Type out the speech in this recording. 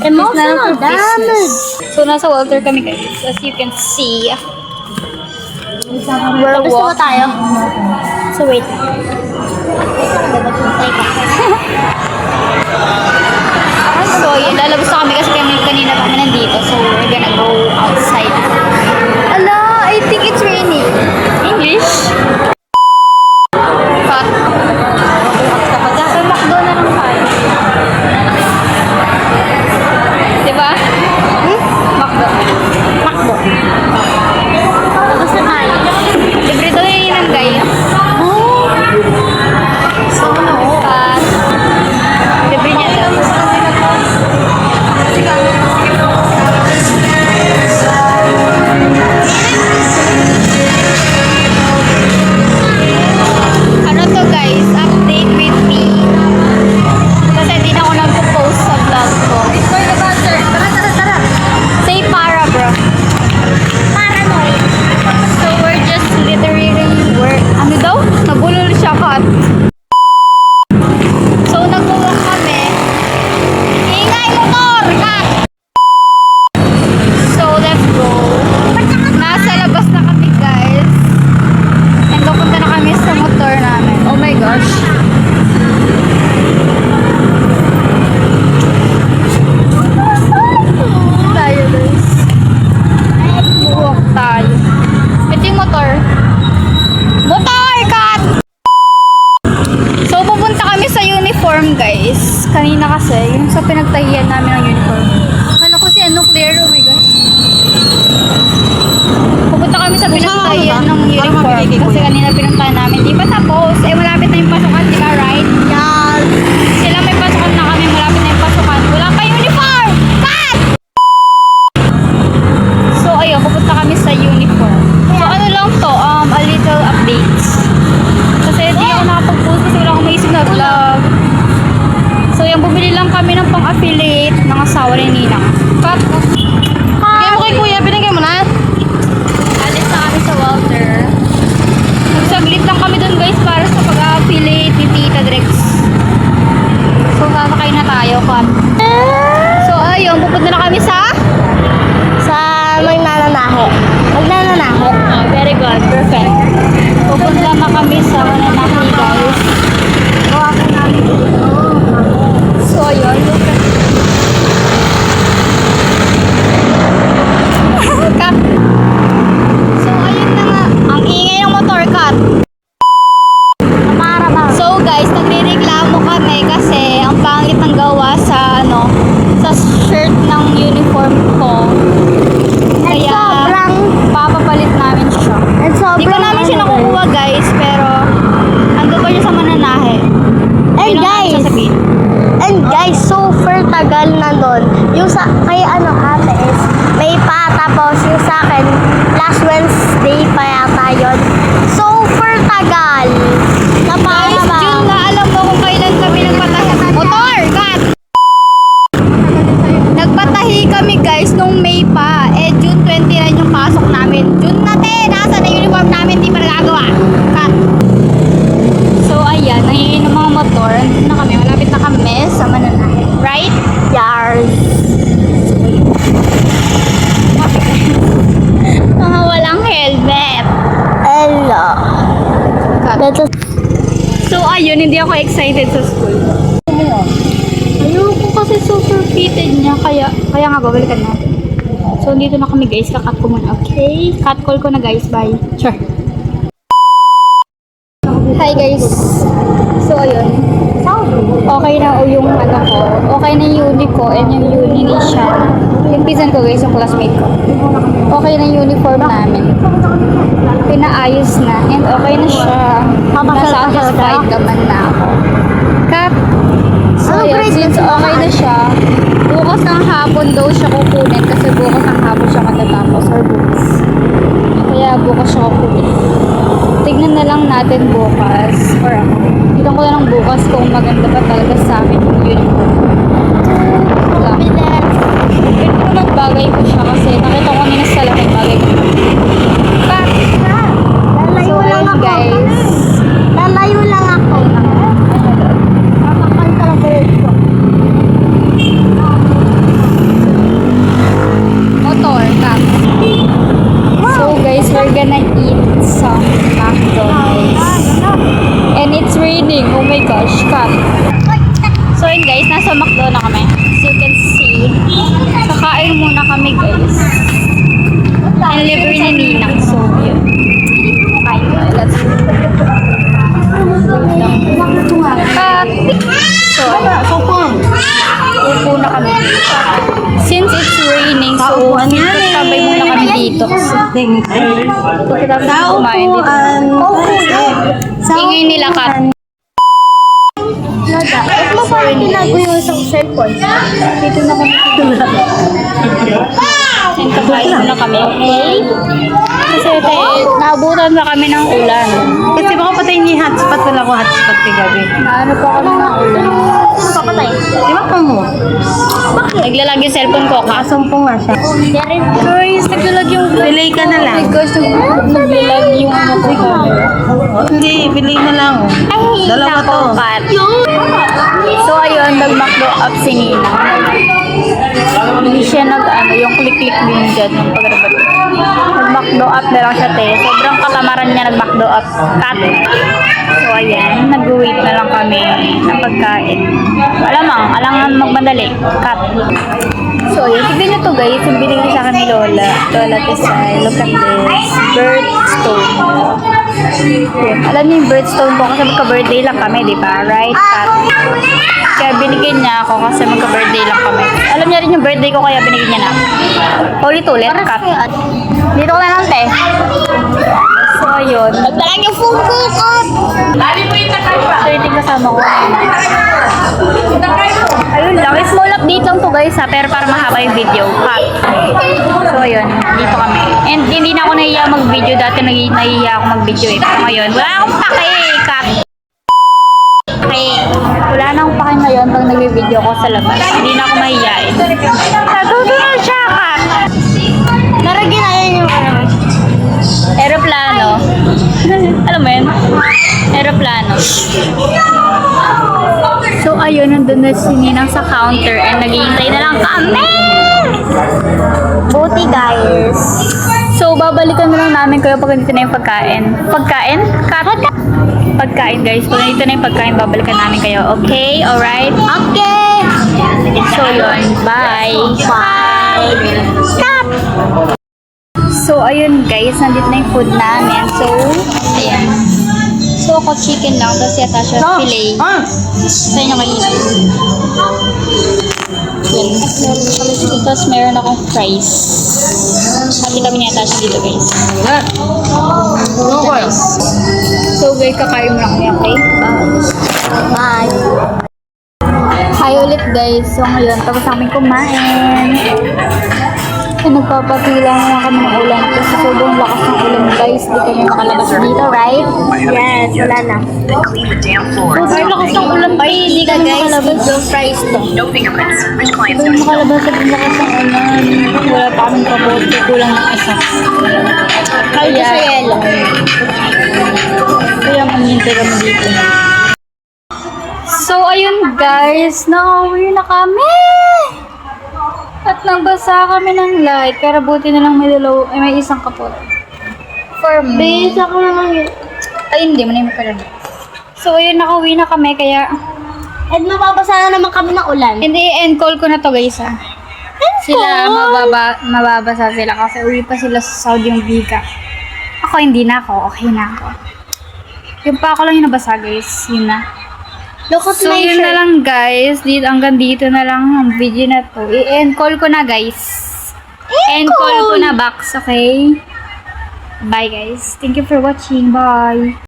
Emotional damage. So, nasa Walter kami guys. As you can see. Gusto mo tayo? So, wait. So, yun. Lalabas na kami kasi kami kanina pa kami nandito. So, we're gonna go outside. Ala, I think it's raining. English? Cut. Sa McDo na lang tayo. Diba? McDo. Makbo. Tapos na tayo. Libre daw yun ng gaya. So, ano? Libre niya daw. Ano to guys? Update with me. Kasi di na ako nagpo-post sa vlog ko. Tara. Say para bro. Paranoid. So we're just literally ano daw? Nabulol siya kat. So nag-walk kami. Ingay motor! Kat! So let's go. Nasa labas na kami guys. And papunta na kami sa motor namin. Oh my gosh. Tayo guys. Walk tayo. Ito yung motor. Motor! Cut! So, pupunta kami sa uniform, guys. Kanina kasi, yung sa pinagtahiyan namin ng uniform. Kala ko si ano, clear. Oh my gosh. Pupunta kami sa pinagtahiyan ng uniform. Kasi kanina pinuntahan namin. Di ba tapos? Eh, malapit na yung pasukan, di ba? Right? Yan. Sila may pasukan na kami. Malapit na yung pasukan. Wala pa uniform! Cut! So, ayun. Pupunta kami sa uniform. So, ano lang to? A little updates. Kasi di ako nakapag-post kasi wala akong maisip na vlog. So, yung bumili lang kami ng pang-affiliate ng asawa ni Ninang. Cut! Bigay mo kay kuya. Binigay mo na. Alis na kami sa Walter. Nagsaglit lang kami dun guys para sa pag-affiliate ni Tita Drex. So, sasakay na tayo, cut. So, ayun. Pupunta na kami sa... Magnananahe. Very good. Perfect. Pupunta na kami sa Mananahi, guys. Ako namin dito. So, ayun. Cut. So, ayun na nga. Ang ingay ng motor, cut. Para ba? So, guys, nagre-reklamo kami kasi ang pangit ng gawa sa, sa shirt ng uniform ko. Kaya, sobrang... papapalit namin siya. And sobrang... Hindi ko namin siya nakukuha, guys, pero ando pa siya sa Mananahe. And Yun ang guys, sasabihin. super tagal na nun. Yung sa, kay ate is, may pa, tapos yung sa akin, last Wednesday pa yata yun. Super tagal. Na para Guys, ba? June na alam mo kung kailan kami nagpatahi. Motor! Cut! Nagpatahi kami guys nung May pa. Eh, June 29 yung pasok namin. June natin! Nasa na uniform namin, di pa nagagawa. Cut! So, ayan. Nangyayin ng mga motor. Nandito na kami. Malapit na kami sa Mananahe. Right? Yars. Mga walang helmet. Hello. Cut. So, ayun. Hindi ako excited sa school. Ayoko kasi super fitted niya. Kaya nga babalikan natin. So, dito na kami guys. Kakat ko muna. Okay? Cut call ko na guys. Bye. Sure. Hi guys. So, ayun. Okay na yung ano ko. Okay na yung uni ko and yung uni ni Shan. Yung pisan ko guys, yung classmate ko. Okay na yung uniform namin. Pinaayos na. And okay na siya. Nasatisfied naman na ako. Cut. So, yun, since okay na siya, bukas ng hapon daw siya kukunin kasi bukas ng hapon siya matatapos or bukas. Kaya bukas siya kukunin. Tignan na lang natin bukas or ako. Tignan ko na lang bukas kung maganda pa talaga sa akin yung uniform. Pero naman bagay ko siya kasi nakita ko kanina sa laki bagay ko. So, ayun guys. Lalayo lang ako. Papakal talaga yun. gosh, cut. So yun guys, nasa McDo na kami. As you can see. Kakain muna kami guys. And libre ni Ninang. So yun. Kain mo. Let's go. So, upo na kami. Since it's raining, so sabay muna kami dito. Pagkatapos na kumain dito. Ingay nila kat. Ba't mo parang tinago yung isang cellphone? Dito na kami. And kakain muna kami, okay? Kasi naabutan na kami ng ulan. Kasi baka patayin niya yung hotspot. Wala ko hotspot kay gabi. Naano pa kami ng ulan. Papatay. Di ba pa mo? Naglalag yung cellphone ko, ka. Kasumpong nga siya. Guys, naglalag yung... Delay ka na lang. Oh my gosh, naglalag yung ano ko camera. Hindi, bilay na lang. Dalawa to. So ayun, nag-McDo up si Nina. Hindi siya nag-ano, yung click-click din dyan, yung pag-rabat. Nag-McDo up na lang siya, te. Sobrang katamaran niya nag-McDo up. Cut. So ayan, nag-wait na lang kami ng pagkain. Alangan magmadali. Cut. So ayun, tignan nyo to guys, yung binigay sa akin ni Lola. Lola Tesay, look at this. Birdstone. Alam niyo yung birdstone ko kasi magka-birthday lang kami, di ba? Right, Kat? Kaya binigyan niya ako kasi magka-birthday lang kami. Alam niya rin yung birthday ko kaya binigyan niya na. Ulit-ulit, Kat. Dito ko na lang, te. So, ayun. Nagdalang yung phone ko, Kat! So, ito yung kasama ko. Ayun lang. Small update lang to guys ha, pero para mahaba yung video. Cut. So, ayun. Dito kami. And hindi na ako nahiya mag-video. Dati nahiya ako mag-video eh. Pero ngayon, wala akong pake. Cut. Okay. Wala na akong pake ngayon pag nag-video ko sa labas. Hindi na ako mahiyain. Natutunan siya, Cut. Naragyan na yun yung ano. Aeroplano. Alam mo yun? Aeroplano. So, ayun, nandun na si Ninang sa counter and naghihintay na lang kami! Buti, guys. So, babalikan na lang namin kayo pag nandito na yung pagkain. Pagkain? Pagkain, guys. Pag nandito na yung pagkain, babalikan namin kayo. Okay? Alright? Okay! So, yun. Bye! Bye! Stop! So, ayun, guys. Nandito na yung food namin. So, ayan. So, ako chicken lang. Tapos yata siya filet. Sa inyo kanina. Yan. Tapos meron akong fries. Hati kami niyata siya dito, guys. Guys. So, guys, kakain mo lang kami, okay? Bye! Hi ulit, guys. So, ngayon, tapos namin kumain. So, nagpapatila na kami ng ulan kasi sobrang lakas ng ulan, guys. Di kami makalabas dito, right? Yes, wala na. Sobrang lakas ng ulan, guys. Di kami makalabas. Yung price to. Di kami makalabas sa lakas ng ulan. Wala pa kaming kabote. Kulang ng isa. Kaldo sa yelo. Kaya manghintay kami dito. So, ayun, guys. Nakauwi na kami. At nagbasa kami ng light. Pero buti na lang may isang kapot. For me. Base ako naman yun. Ay, hindi mo na yung makalala. So, ayun, nakauwi na kami. Kaya, At mababasa na naman kami ng ulan. hindi, end call ko na to, guys, ha. Sila, mababasa sila kasi uwi pa sila sa Saudi yung bika. Ako, hindi na ako. Okay na ako. Yung pa ako lang yung nabasa, guys. Yun na. Look at So, my yun na shirt. lang, guys. Hanggang dito na lang ang video na to. I-end call ko na, guys. End call ko na, box, okay? Bye, guys. Thank you for watching. Bye.